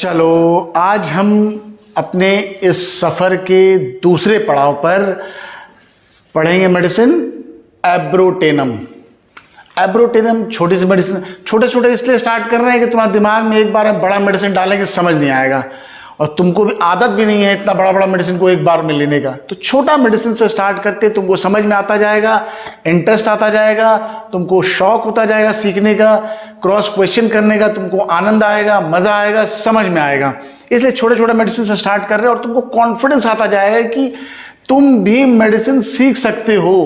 चलो आज हम अपने इस सफ़र के दूसरे पड़ाव पर पढ़ेंगे मेडिसिन एब्रोटेनम। एब्रोटेनम छोटी सी मेडिसिन, छोटे छोटे इसलिए स्टार्ट कर रहे हैं कि तुम्हारे दिमाग में एक बार बड़ा मेडिसिन डालेंगे समझ नहीं आएगा और तुमको भी आदत भी नहीं है इतना बड़ा बड़ा मेडिसिन को एक बार में लेने का। तो छोटा मेडिसिन से स्टार्ट करते तुमको समझ में आता जाएगा, इंटरेस्ट आता जाएगा, तुमको शौक होता जाएगा सीखने का, क्रॉस क्वेश्चन करने का, तुमको आनंद आएगा, मज़ा आएगा, समझ में आएगा। इसलिए छोटे छोटे मेडिसिन से स्टार्ट कर रहे हैं और तुमको कॉन्फिडेंस आता जाएगा कि तुम भी मेडिसिन सीख सकते हो।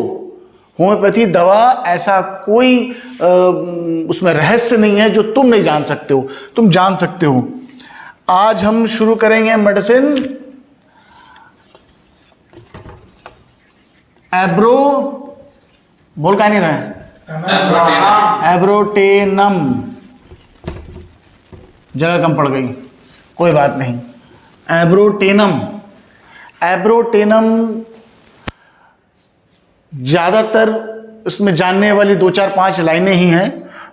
होम्योपैथी दवा ऐसा कोई उसमें रहस्य नहीं है जो तुम नहीं जान सकते हो, तुम जान सकते हो। आज हम शुरू करेंगे मेडिसिन एब्रो, बोल का नहीं रहा है, एब्रोटेनम। जगह कम पड़ गई, कोई बात नहीं। एब्रोटेनम, एब्रोटेनम ज़्यादातर इसमें जानने वाली 2-4-5 लाइनें ही हैं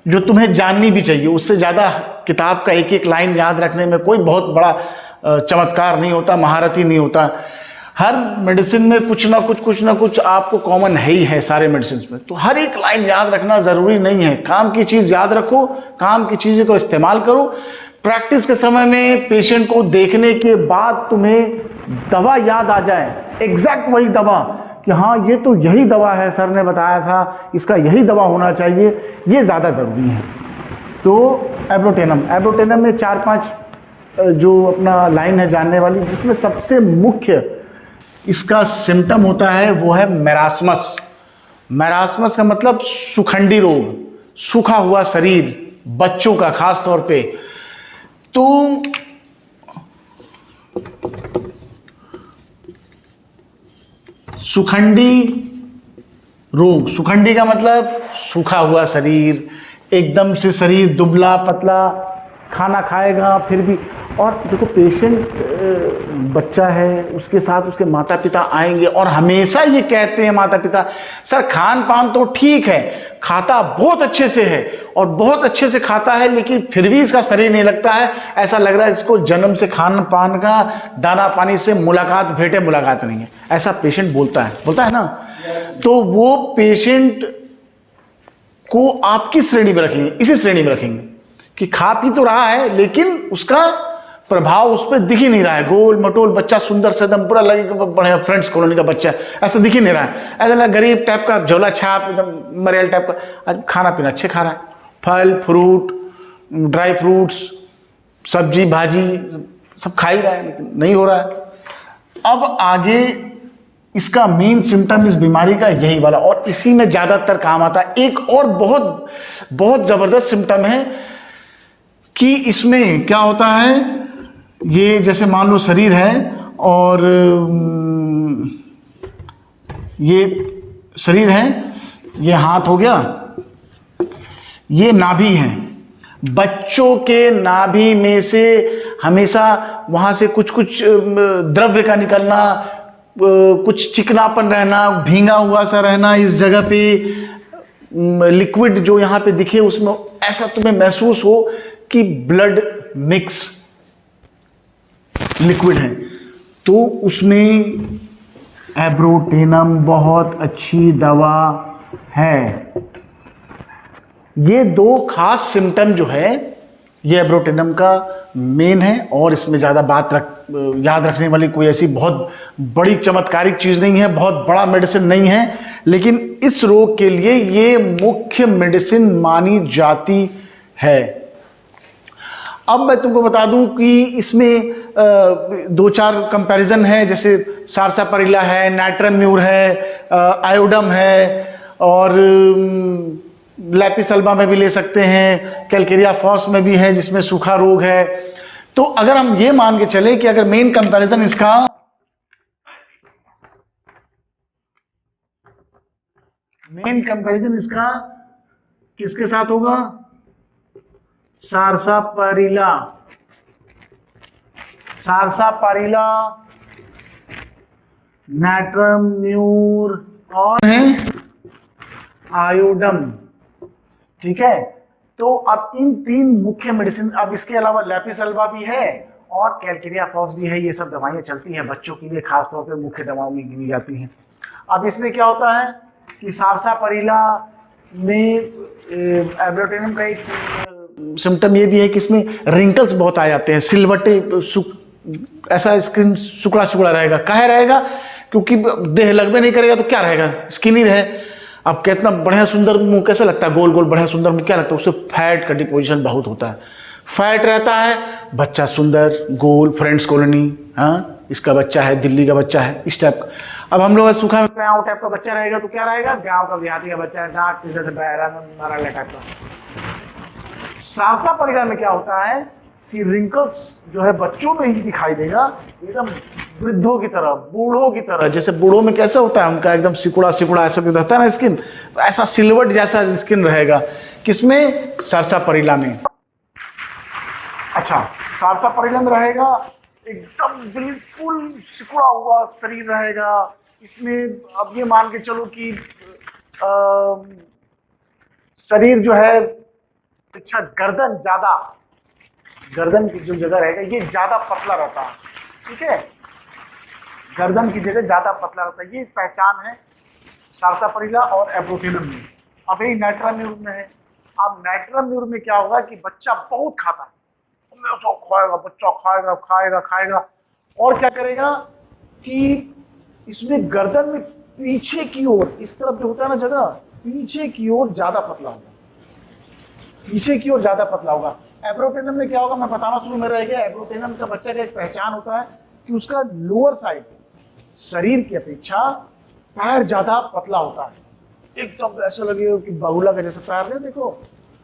जो तुम्हें जाननी भी चाहिए। उससे ज़्यादा किताब का एक एक लाइन याद रखने में कोई बहुत बड़ा चमत्कार नहीं होता, महारत ही नहीं होता। हर मेडिसिन में कुछ ना कुछ आपको कॉमन है ही है सारे मेडिसिन में। तो हर एक लाइन याद रखना ज़रूरी नहीं है। काम की चीज़ याद रखो, काम की चीज़ों को इस्तेमाल करो। प्रैक्टिस के समय में पेशेंट को देखने के बाद तुम्हें दवा याद आ जाए, एग्जैक्ट वही दवा कि हाँ ये तो यही दवा है, सर ने बताया था इसका यही दवा होना चाहिए, ये ज़्यादा ज़रूरी है। तो एब्रोटेनम में 4-5 जो अपना लाइन है जानने वाली, जिसमें सबसे मुख्य इसका सिम्टम होता है वो है मेरास्मस। मेरास्मस का मतलब सुखंडी रोग, सूखा हुआ शरीर, बच्चों का खास तौर पे। तो सुखंडी रोग, सुखंडी का मतलब सूखा हुआ शरीर, एकदम से शरीर दुबला पतला, खाना खाएगा फिर भी। और देखो पेशेंट बच्चा है, उसके साथ उसके माता पिता आएंगे और हमेशा ये कहते हैं माता पिता, सर खान पान तो ठीक है, खाता बहुत अच्छे से है और बहुत अच्छे से खाता है, लेकिन फिर भी इसका शरीर नहीं लगता है, ऐसा लग रहा है इसको जन्म से खान पान का दाना पानी से भेंटे मुलाकात नहीं है। ऐसा पेशेंट बोलता है ना। तो वो पेशेंट को आप किस श्रेणी में रखेंगे? इसी श्रेणी में रखेंगे कि खा पी तो रहा है लेकिन उसका प्रभाव उस पर दिख ही नहीं रहा है। गोल मटोल बच्चा, सुंदर से एकदम पूरा लगेगा बढ़िया फ्रेंड्स कॉलोनी का बच्चा, ऐसा दिख ही नहीं रहा है। ऐसा लगा गरीब टाइप का, झोला छाप एकदम मरेल टाइप का। आज खाना पीना अच्छे खा रहा है, फल फ्रूट, ड्राई फ्रूट्स, सब्जी भाजी सब खा ही रहा है, लेकिन नहीं हो रहा है। अब आगे इसका मेन सिम्टम इस बीमारी का यही वाला, और इसी में ज़्यादातर काम आता है। एक और बहुत बहुत ज़बरदस्त सिम्टम है कि इसमें क्या होता है, ये जैसे मान लो शरीर है और ये शरीर है, ये हाथ हो गया, ये नाभि है। बच्चों के नाभि में से हमेशा वहाँ से कुछ द्रव्य का निकलना, कुछ चिकनापन रहना, भींगा हुआ सा रहना, इस जगह पे लिक्विड जो यहाँ पे दिखे उसमें ऐसा तुम्हें महसूस हो कि ब्लड मिक्स लिक्विड है। तो उसमें एब्रोटेनम बहुत अच्छी दवा है। ये 2 खास सिम्टम जो है ये एब्रोटेनम का मेन है, और इसमें ज़्यादा याद रखने वाली कोई ऐसी बहुत बड़ी चमत्कारिक चीज़ नहीं है, बहुत बड़ा मेडिसिन नहीं है, लेकिन इस रोग के लिए ये मुख्य मेडिसिन मानी जाती है। अब मैं तुमको बता दूं कि इसमें 2-4 कंपैरिजन है, जैसे सारसापारिला है, नाइट्रम्यूर है, आयोडम है, और लैपिसल्वा में भी ले सकते हैं, कैलकेरिया फॉस में भी है जिसमें सूखा रोग है। तो अगर हम ये मान के चले कि अगर मेन कंपैरिजन इसका किसके साथ होगा? सारसापारिला, नाइट्रम्यूर और है आयोडम। ठीक है, तो अब इन 3 मुख्य मेडिसिन, अब इसके अलावा लैपिसल्वा भी है और कैलकेरिया फॉस भी है। ये सब दवाइयाँ चलती हैं बच्चों के लिए, खासतौर पे मुख्य दवाओं में गिनी जाती हैं। अब इसमें क्या होता है कि सारसापारिला में एब्रोटेनम का एक सिम्टम ये भी है कि इसमें रिंकल्स बहुत आ जाते हैं, सिलवटे, ऐसा स्किन सुकड़ा सुकड़ा रहेगा। काहे रहेगा? क्योंकि देह लगबे नहीं करेगा तो क्या रहेगा, स्किन ही रहे। अब कितना बढ़िया सुंदर मुंह कैसे लगता है, गोल गोल बढ़िया सुंदर मुंह, क्या लगता है? उससे फैट का डिपोजिशन बहुत होता है, फैट रहता है, बच्चा सुंदर गोल, फ्रेंड्स कॉलोनी, हाँ इसका बच्चा है, दिल्ली का बच्चा है, इस टाइप का। अब हम लोग सूखा में गाँव टाइप का बच्चा रहेगा तो क्या रहेगा? गाँव का देहाती का बच्चा है, नाक सीधे से बहरा मारा टाइप का। सारसापारिला में क्या होता है कि रिंकल्स जो है बच्चों में ही दिखाई देगा, एकदम वृद्धों की तरह, बूढ़ों की तरह। जैसे बूढ़ों में कैसे होता है उनका एकदम सिकुड़ा सिकुड़ा ऐसा रहता है ना स्किन, तो ऐसा सिल्वट जैसा स्किन रहेगा। किसमें? सारसापारिला में। अच्छा, सारसापारिला में रहेगा एकदम बिल्कुल सिकुड़ा हुआ शरीर रहेगा। इसमें अब ये मान के चलो कि शरीर जो है, अच्छा गर्दन ज्यादा, गर्दन की जो जगह रहेगा ये ज्यादा पतला रहता है, ठीक है, गर्दन की जगह ज्यादा पतला रहता है। ये पहचान है सारसापारिला और एब्रोटेनम में। अब यही नाइट्राम्यूर में है। अब नाइट्राम्यूर में क्या होगा कि बच्चा बहुत खाता है, तो खाएगा बच्चा, खाएगा खाएगा खाएगा, और क्या करेगा कि इसमें गर्दन में पीछे की ओर, इस तरफ जो होता है ना जगह, पीछे की ओर ज्यादा पतला होगा, पीछे की ओर ज्यादा पतला होगा। एब्रोटेनम में क्या होगा, मैं बताना शुरू में रह गया। एब्रोटेनम का बच्चा का एक पहचान होता है कि उसका लोअर साइड शरीर की अपेक्षा पैर ज्यादा पतला होता है, एकदम ऐसा लगेगा कि बाहुला का जैसा पैर है, देखो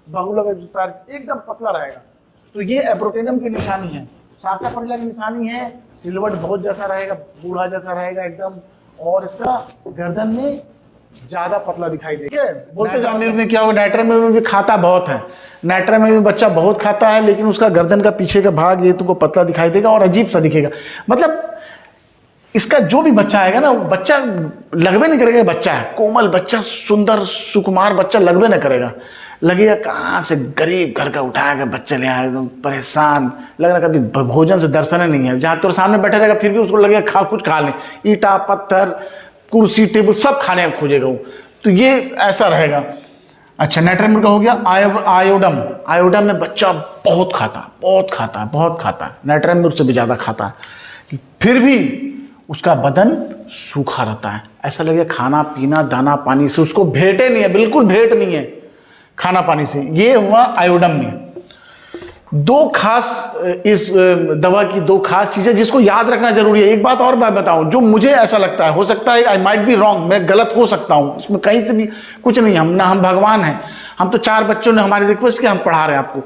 बाहुला का पैर एकदम पतला रहेगा। तो ये एब्रोटेनम की निशानी है। सारसापारिला की निशानी है सिलवट बहुत जैसा रहेगा, बूढ़ा जैसा रहेगा एकदम, और इसका गर्दन में ज्यादा पतला दिखाई देगा। नाइट्राम्यूर में क्या होगा, नाइट्राम्यूर में भी खाता बहुत है, नाइट्राम्यूर में बच्चा बहुत खाता है, लेकिन उसका गर्दन का पीछे का भाग ये तुमको पतला दिखाई देगा और अजीब सा दिखेगा। मतलब इसका जो भी बच्चा आएगा ना, वो बच्चा लगबे नहीं करेगा बच्चा है, कोमल बच्चा, सुंदर सुकुमार बच्चा लगबे नहीं करेगा, लगेगा कहाँ से गरीब घर का उठाया गया बच्चा ले आया, एकदम परेशान लग रहा, कभी भोजन से दर्शन नहीं है। जहाँ तेरे सामने बैठा रहेगा फिर भी उसको लगेगा कुछ खा लें, ईटा पत्थर कुर्सी टेबल सब खाने में खोजेगा वो, तो ये ऐसा रहेगा। अच्छा, नाइट्राम्यूर का हो गया। आयोडम, आयोडम में बच्चा बहुत खाता है, बहुत खाता है, बहुत खाता है, नाइट्राम्यूर से भी ज़्यादा खाता है, फिर भी उसका बदन सूखा रहता है, ऐसा लगेगा खाना पीना दाना पानी से उसको भेंटे नहीं है, बिल्कुल भेंट नहीं है खाना पानी से। ये हुआ आयोडम में। दो खास, इस दवा की दो खास चीजें जिसको याद रखना जरूरी है। एक बात और मैं बताऊं, जो मुझे ऐसा लगता है, हो सकता है आई माइट बी रॉन्ग, मैं गलत हो सकता हूं, इसमें कहीं से भी कुछ नहीं, हम भगवान हैं, हम तो 4 बच्चों ने हमारी रिक्वेस्ट किया, हम पढ़ा रहे हैं आपको।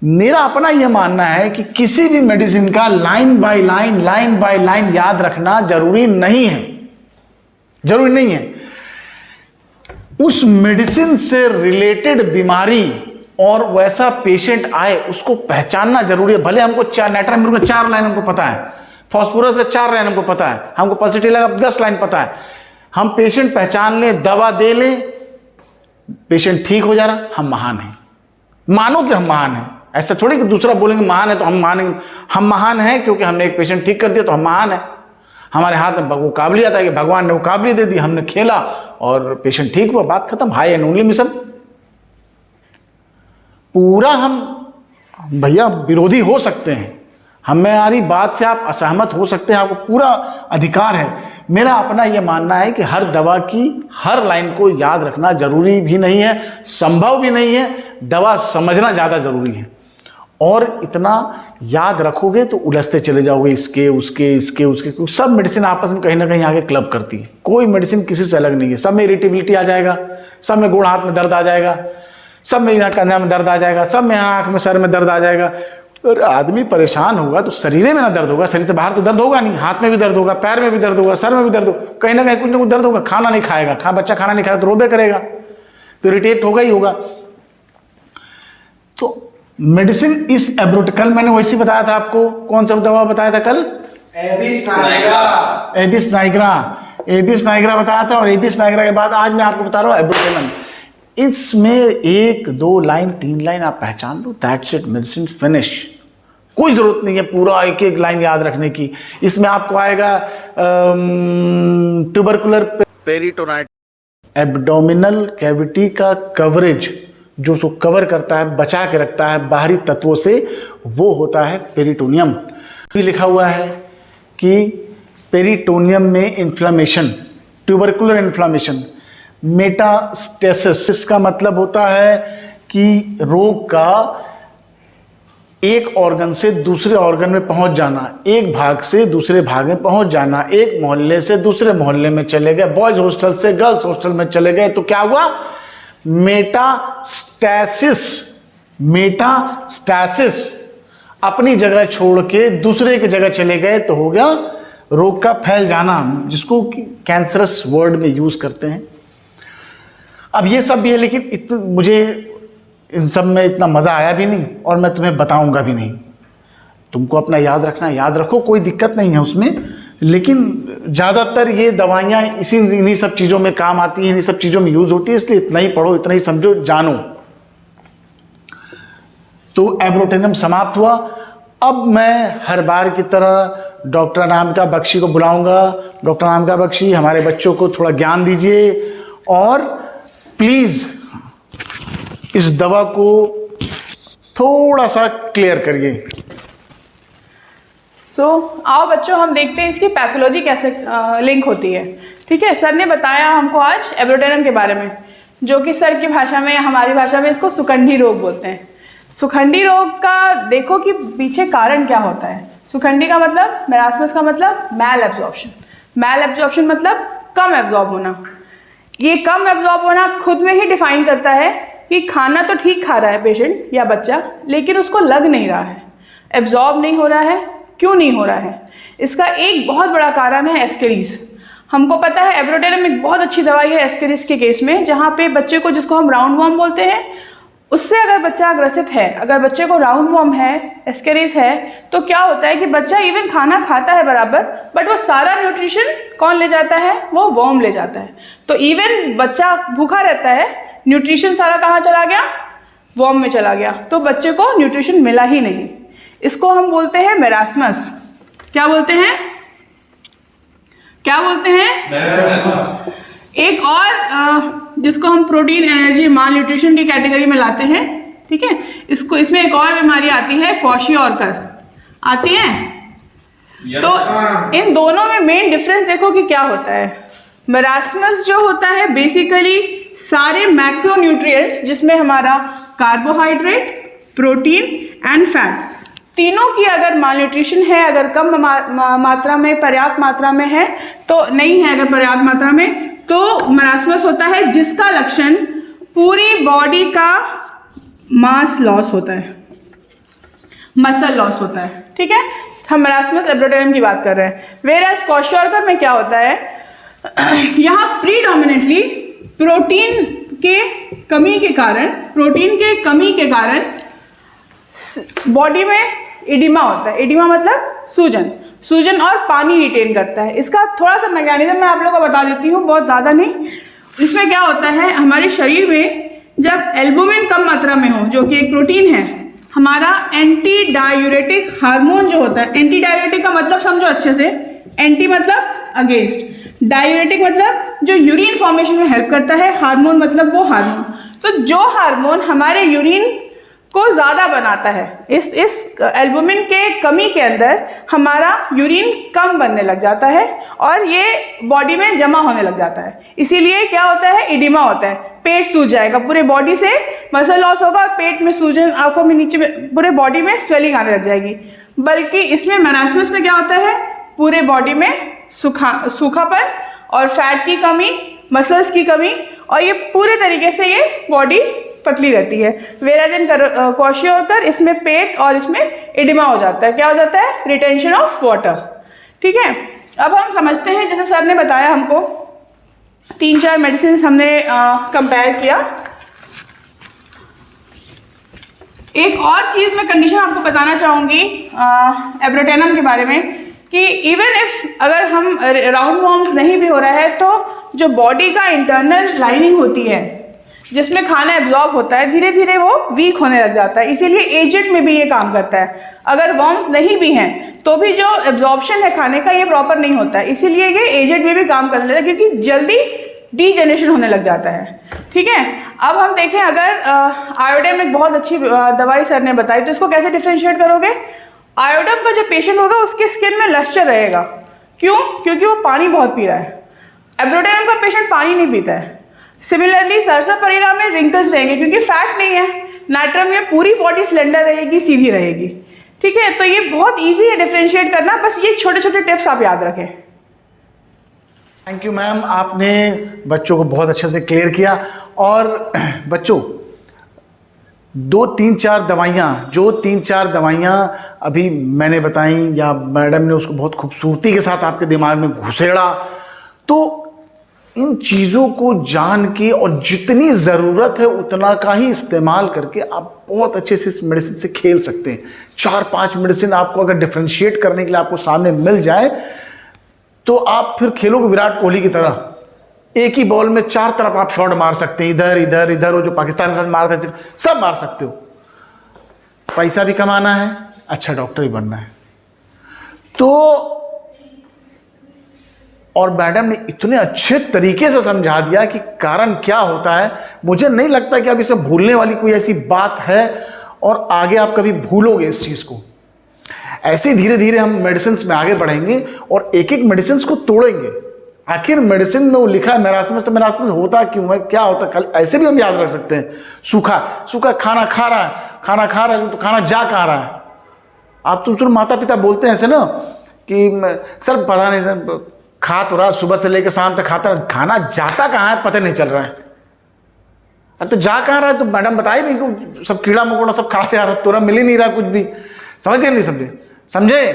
मेरा अपना यह मानना है कि किसी भी मेडिसिन का लाइन बाय लाइन याद रखना जरूरी नहीं है, जरूरी नहीं है। उस मेडिसिन से रिलेटेड बीमारी और वैसा पेशेंट आए उसको पहचानना जरूरी है। भले हमको नाइट्राम्यूर का 4 लाइन हमको पता है, फास्फोरस का 4 लाइन हमको पता है, हमको पॉजिटिव का 10 लाइन पता है, हम पेशेंट पहचान लें, दवा दे लें, पेशेंट ठीक हो जा रहा, हम महान हैं। मानो कि हम महान हैं, ऐसा थोड़ी कि दूसरा बोलेंगे महान है तो हम मानेंगे। हम महान हैं क्योंकि हमने एक पेशेंट ठीक कर दिया तो हम महान हैं। हमारे हाथ में वो काबिलियत है कि भगवान ने वो काबिलियत दे दी, हमने खेला और पेशेंट ठीक हुआ, बात खत्म। High and only mission. पूरा हम भैया विरोधी हो सकते हैं, हमारी बात से आप असहमत हो सकते हैं, आपको पूरा अधिकार है। मेरा अपना यह मानना है कि हर दवा की हर लाइन को याद रखना जरूरी भी नहीं है, संभव भी नहीं है। दवा समझना ज़्यादा जरूरी है, और इतना याद रखोगे तो उलझते चले जाओगे इसके उसके इसके उसके, क्योंकि सब मेडिसिन आपस में कहीं ना कहीं आगे क्लब करती है। कोई मेडिसिन किसी से अलग नहीं है। सब में इरिटेबिलिटी आ जाएगा, सब में गोड़ हाथ में दर्द आ जाएगा, सब में यहाँ कंधा में दर्द आ जाएगा, सब में यहाँ आँख में सर में दर्द आ जाएगा। और आदमी परेशान होगा तो शरीर में ना दर्द होगा, शरीर से बाहर तो दर्द होगा नहीं, हाथ में भी दर्द होगा, पैर में भी दर्द होगा, सर में भी दर्द होगा, कहीं ना कहीं कुछ ना कुछ दर्द होगा। खाना नहीं खाएगा, बच्चा खाना नहीं खाएगा तो रोबे करेगा, तो इरिटेट होगा ही होगा। तो मेडिसिन इस एब्रोटिकल, मैंने वैसे बताया था आपको, कौन सा दवा बताया था कल? एबिस नाइग्रा बताया था, और एबिस नाइग्रा के बाद आज मैं आपको बता रहा हूँ एब्रोटेनम। इसमें 1 2 लाइन 3 लाइन आप पहचान लो, दैट्स इट, मेडिसिन फिनिश। कोई ज़रूरत नहीं है पूरा एक एक लाइन याद रखने की। इसमें आपको आएगा ट्यूबरकुलर पेरिटोनाइटिस, एब्डोमिनल कैविटी का कवरेज, जो उसको कवर करता है, बचा के रखता है बाहरी तत्वों से, वो होता है पेरिटोनियम। भी लिखा हुआ है कि पेरिटोनियम में इन्फ्लामेशन, ट्यूबरकुलर इन्फ्लामेशन, मेटास्टेसिस, इसका मतलब होता है कि रोग का एक ऑर्गन से दूसरे ऑर्गन में पहुंच जाना, एक भाग से दूसरे भाग में पहुंच जाना, एक मोहल्ले से दूसरे मोहल्ले में चले गए, बॉयज हॉस्टल से गर्ल्स हॉस्टल में चले गए तो क्या हुआ? मेटास्टैसिस। मेटास्टैसिस, अपनी जगह छोड़ के दूसरे की जगह चले गए तो हो गया रोग का फैल जाना, जिसको कैंसरस वर्ड में यूज करते हैं। अब ये सब भी है, लेकिन मुझे इन सब में इतना मज़ा आया भी नहीं और मैं तुम्हें बताऊंगा भी नहीं। तुमको अपना याद रखना, याद रखो, कोई दिक्कत नहीं है उसमें, लेकिन ज़्यादातर ये दवाइयाँ इन्हीं सब चीज़ों में काम आती हैं, इन्हीं सब चीज़ों में यूज़ होती है, इसलिए इतना ही पढ़ो, इतना ही समझो, जानो। तो एब्रोटेनम समाप्त हुआ। अब मैं हर बार की तरह डॉक्टर अनामिका बख्शी को बुलाऊंगा। डॉक्टर अनामिका बख्शी, हमारे बच्चों को थोड़ा ज्ञान दीजिए और प्लीज़ इस दवा को थोड़ा सा क्लियर करिए। आओ बच्चों, हम देखते हैं इसकी पैथोलॉजी कैसे लिंक होती है। ठीक है, सर ने बताया हमको आज एब्रोटेनम के बारे में, जो कि सर की भाषा में, हमारी भाषा में इसको सुखंडी रोग बोलते हैं। सुखंडी रोग का देखो कि पीछे कारण क्या होता है। सुखंडी का मतलब, मेरास्मस का मतलब मैल एब्जॉर्प्शन। मैल एब्जॉर्प्शन मतलब कम एब्जॉर्ब होना। ये कम एब्जॉर्ब होना खुद में ही डिफाइन करता है कि खाना तो ठीक खा रहा है पेशेंट या बच्चा, लेकिन उसको लग नहीं रहा है, एब्जॉर्ब नहीं हो रहा है। क्यों नहीं हो रहा है? इसका एक बहुत बड़ा कारण है एस्केरिस। हमको पता है एब्रोटेनम एक बहुत अच्छी दवाई है एस्केरिस के केस में, जहाँ पे बच्चे को, जिसको हम राउंड वॉर्म बोलते हैं, उससे अगर बच्चा ग्रसित है, अगर बच्चे को राउंड वॉर्म है, एस्केरिस है, तो क्या होता है कि बच्चा इवन खाना खाता है बराबर, बट वो सारा न्यूट्रिशन कौन ले जाता है? वो वॉर्म ले जाता है। तो इवन बच्चा भूखा रहता है, न्यूट्रिशन सारा कहाँ चला गया? वॉर्म में चला गया, तो बच्चे को न्यूट्रिशन मिला ही नहीं। इसको हम बोलते हैं मेरास्मस। क्या बोलते हैं? क्या बोलते हैं? मेरास्मस। एक और जिसको हम प्रोटीन एनर्जी माल न्यूट्रिशन की कैटेगरी में लाते हैं, ठीक है, इसको, इसमें एक और बीमारी आती है क्वाशियोर्कर, आती है। तो इन दोनों में मेन डिफरेंस देखो कि क्या होता है। मेरास्मस जो होता है बेसिकली सारे मैक्रोन्यूट्रिएंट्स, जिसमें हमारा कार्बोहाइड्रेट, प्रोटीन एंड फैट, तीनों की अगर मालन्यूट्रिशन है, अगर कम मात्रा में, पर्याप्त मात्रा में है तो नहीं है, अगर पर्याप्त मात्रा में, तो मेरास्मस होता है, जिसका लक्षण पूरी बॉडी का मास लॉस होता है, मसल लॉस होता है। ठीक है, हम मेरास्मस एब्रोटेनम की बात कर रहे हैं। वेरास क्वाशियोर्कर में क्या होता है, यहाँ प्रीडोमिनेंटली प्रोटीन के कमी के कारण बॉडी में एडिमा होता है। एडिमा मतलब सूजन और पानी रिटेन करता है। इसका थोड़ा सा मैकेनिज्म मैं आप लोगों को बता देती हूँ, बहुत ज़्यादा नहीं। इसमें क्या होता है, हमारे शरीर में जब एल्बुमिन कम मात्रा में हो, जो कि एक प्रोटीन है, हमारा एंटी डायूरेटिक हार्मोन जो होता है, एंटी डायूरेटिक का मतलब समझो अच्छे से, एंटी मतलब अगेंस्ट, डायूरेटिक मतलब जो यूरिन फॉर्मेशन में हेल्प करता है, हार्मोन मतलब वो हार्मोन। तो जो हार्मोन हमारे यूरिन को ज़्यादा बनाता है, इस एल्बुमिन के कमी के अंदर हमारा यूरिन कम बनने लग जाता है और ये बॉडी में जमा होने लग जाता है। इसीलिए क्या होता है, एडिमा होता है, पेट सूज जाएगा, पूरे बॉडी से मसल लॉस होगा, पेट में सूजन, आंखों में नीचे में, पूरे बॉडी में स्वेलिंग आने लग जाएगी। बल्कि इसमें मेरास्मस में क्या होता है, पूरे बॉडी में सूखापन और फैट की कमी, मसल्स की कमी, और ये पूरे तरीके से ये बॉडी पतली रहती है। वेराजिन क्वाशियोर्कर, इसमें पेट और इसमें एडिमा हो जाता है। क्या हो जाता है, रिटेंशन ऑफ वाटर। ठीक है, अब हम समझते हैं, जैसे सर ने बताया हमको 3-4 मेडिसिन हमने कंपेयर किया। एक और चीज़ मैं कंडीशन आपको बताना चाहूँगी एब्रोटेनम के बारे में, कि इवन इफ अगर हम राउंड वॉर्म्स नहीं भी हो रहा है, तो जो बॉडी का इंटरनल लाइनिंग होती है, जिसमें खाना एब्जॉर्ब होता है, धीरे धीरे वो वीक होने लग जाता है। इसीलिए एजेड में भी ये काम करता है। अगर वर्म्स नहीं भी हैं तो भी जो एब्जॉर्प्शन है खाने का ये प्रॉपर नहीं होता है, इसीलिए ये एजेड में भी काम करने लगता है, क्योंकि जल्दी डीजेनरेशन होने लग जाता है। ठीक है, अब हम देखें, अगर आयोडम एक बहुत अच्छी दवाई सर ने बताई, तो इसको कैसे डिफ्रेंशिएट करोगे? आयोडम का जो पेशेंट होगा उसके स्किन में लश्चर रहेगा। क्यों? क्योंकि वो पानी बहुत पी रहा है। एब्रोडेनम का पेशेंट पानी नहीं पीता है। सिमिलरली सर्सापारिला में रिंकल्स रहेंगे क्योंकि फैट नहीं है। नाइट्रम में पूरी बॉडी सिलेंडर रहेगी, सीधी रहेगी। ठीक है, तो ये बहुत ईजी है डिफ्रेंशिएट करना, बस ये छोटे छोटे टिप्स आप याद रखें। थैंक यू मैम, आपने बच्चों को बहुत अच्छे से क्लियर किया। और बच्चों, दो तीन चार दवाइयाँ अभी मैंने बताई या मैडम ने उसको बहुत खूबसूरती के साथ आपके दिमाग में घुसेड़ा, तो इन चीज़ों को जान के और जितनी ज़रूरत है उतना का ही इस्तेमाल करके आप बहुत अच्छे से इस मेडिसिन से खेल सकते हैं। 4-5 मेडिसिन आपको अगर डिफ्रेंशिएट करने के लिए आपको सामने मिल जाए तो आप फिर खेलोगे विराट कोहली की तरह। एक ही बॉल में 4 तरफ आप शॉट मार सकते हैं, इधर इधर इधर, वो जो पाकिस्तान के साथ मारते थे सब मार सकते हो। पैसा भी कमाना है, अच्छा डॉक्टर भी बनना है। तो और मैडम ने इतने अच्छे तरीके से समझा दिया कि कारण क्या होता है। मुझे नहीं लगता कि अब इसमें भूलने वाली कोई ऐसी बात है और आगे आप कभी भूलोगे इस चीज़ को। ऐसे धीरे धीरे हम मेडिसिन में आगे बढ़ेंगे और एक एक मेडिसिन को तोड़ेंगे। आखिर मेडिसिन में वो लिखा है मेरास्मस, तो मेरास्मस होता क्यों है, क्या होता है, ऐसे भी हम याद रख सकते हैं। सूखा खाना खा रहा है तो खाना जा कहाँ रहा है। आप तुम सुन माता पिता बोलते हैं ऐसे ना कि सर पता नहीं सर, खा तो रहा सुबह से लेकर शाम तक खाता रहा, खाना जाता कहाँ है पता नहीं चल रहा है। अरे तो जा कहाँ रहा है, तो मैडम बताई नहीं कि सब कीड़ा मकोड़ा सब खा जा रहा, तुरंत मिल ही नहीं रहा कुछ भी। समझे नहीं समझे?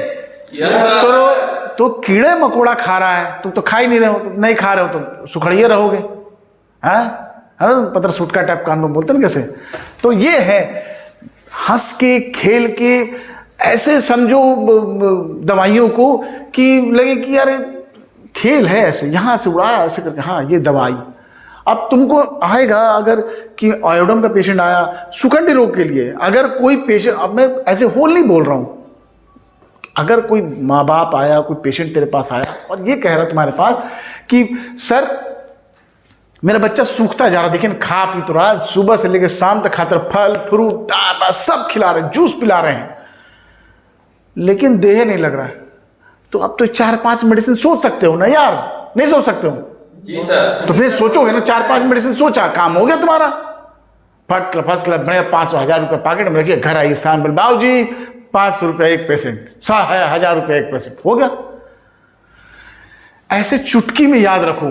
तो कीड़े मकोड़ा खा रहा है, तुम तो खा ही नहीं रहे हो, तो नहीं खा रहे हो तो सुखड़िए रहोगे। हाँ पत्र सूटका टाइप कान में बोलते ना कैसे। तो ये है, हंस के खेल के ऐसे समझो दवाइयों को कि लगे कि यार खेल है, ऐसे यहाँ से उड़ा ऐसे करके, हाँ ये दवाई। अब तुमको आएगा अगर कि आयोडम का पेशेंट आया सुखंडी रोग के लिए, अगर कोई पेशेंट, अब मैं ऐसे होल नहीं बोल रहा हूँ, अगर कोई माँ बाप आया, कोई पेशेंट तेरे पास आया और ये कह रहा तुम्हारे पास कि सर मेरा बच्चा सूखता जा रहा, देखिए खा पी तो रहा, सुबह से लेकर शाम तक खाता रहा, फल फ्रूट सब खिला रहे हैं, जूस पिला रहे हैं, लेकिन देह नहीं लग रहा है, तो अब तो 4-5 मेडिसिन सोच सकते हो ना यार, नहीं सोच सकते हो? जी सर। तो फिर सोचोगे ना, 4-5 मेडिसिन सोचा, काम हो गया तुम्हारा। फर्स्ट क्लास बढ़िया, 500-1000 रुपये पॉकेट में रखिए, घर आइए शाम बोले बाबू जी 500 रुपये एक पेशेंट, 1000 रुपये एक पेशेंट, हो गया। ऐसे चुटकी में याद रखो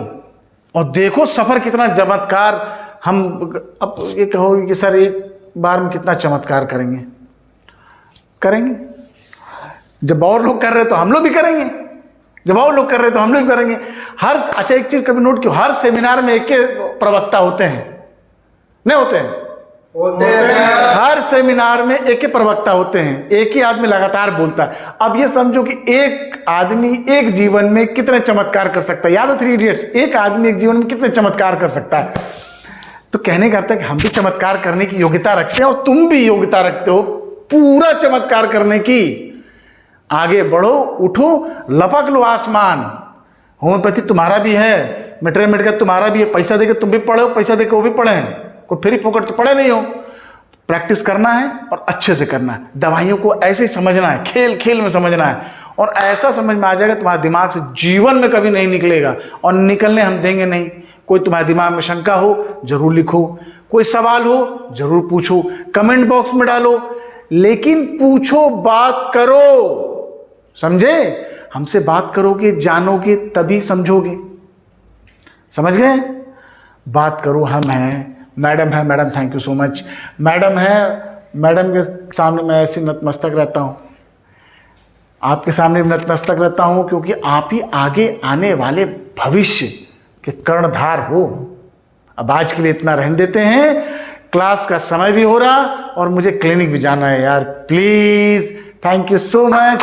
और देखो सफर कितना चमत्कार। हम अब ये कहोगे कि सर एक बार में कितना चमत्कार करेंगे। जब और लोग कर रहे तो हम लोग भी करेंगे, जब और लोग कर रहे तो हम लोग भी करेंगे। अच्छा एक चीज कभी नोट किया, हर सेमिनार में एक प्रवक्ता होते हैं, नहीं होते हैं? हर सेमिनार में एक ही प्रवक्ता होते हैं, एक ही आदमी लगातार बोलता है। अब ये समझो कि एक आदमी एक जीवन में कितने चमत्कार कर सकता है। याद है 3 इडियट्स? एक आदमी एक जीवन में कितने चमत्कार कर सकता है। तो कहने का अर्थ है कि हम भी चमत्कार करने की योग्यता रखते हैं और तुम भी योग्यता रखते हो पूरा चमत्कार करने की। आगे बढ़ो, उठो, लपक लो आसमान। होम्योपैथी तुम्हारा भी है, मेट्रोमेड का तुम्हारा भी है, पैसा देके तुम भी पढ़ो, पैसा देके वो भी पढ़े हैं, कोई फ्री फोकट तो पढ़े नहीं हो। प्रैक्टिस करना है और अच्छे से करना है। दवाइयों को ऐसे ही समझना है, खेल खेल में समझना है, और ऐसा समझ में आ जाएगा तुम्हारे दिमाग से जीवन में कभी नहीं निकलेगा, और निकलने हम देंगे नहीं। कोई तुम्हारे दिमाग में शंका हो जरूर लिखो, कोई सवाल हो जरूर पूछो, कमेंट बॉक्स में डालो, लेकिन पूछो, बात करो। समझे? हमसे बात करोगे, जानोगे, तभी समझोगे। समझ गए? बात करो। हम हैं, मैडम है, madam thank you so much, madam है, मैडम के सामने मैं ऐसे नतमस्तक रहता हूँ, आपके सामने भी नतमस्तक रहता हूँ, क्योंकि आप ही आगे आने वाले भविष्य के कर्णधार हो। अब आज के लिए इतना रहने देते हैं, क्लास का समय भी हो रहा और मुझे क्लिनिक भी जाना है यार, please. Thank you so much.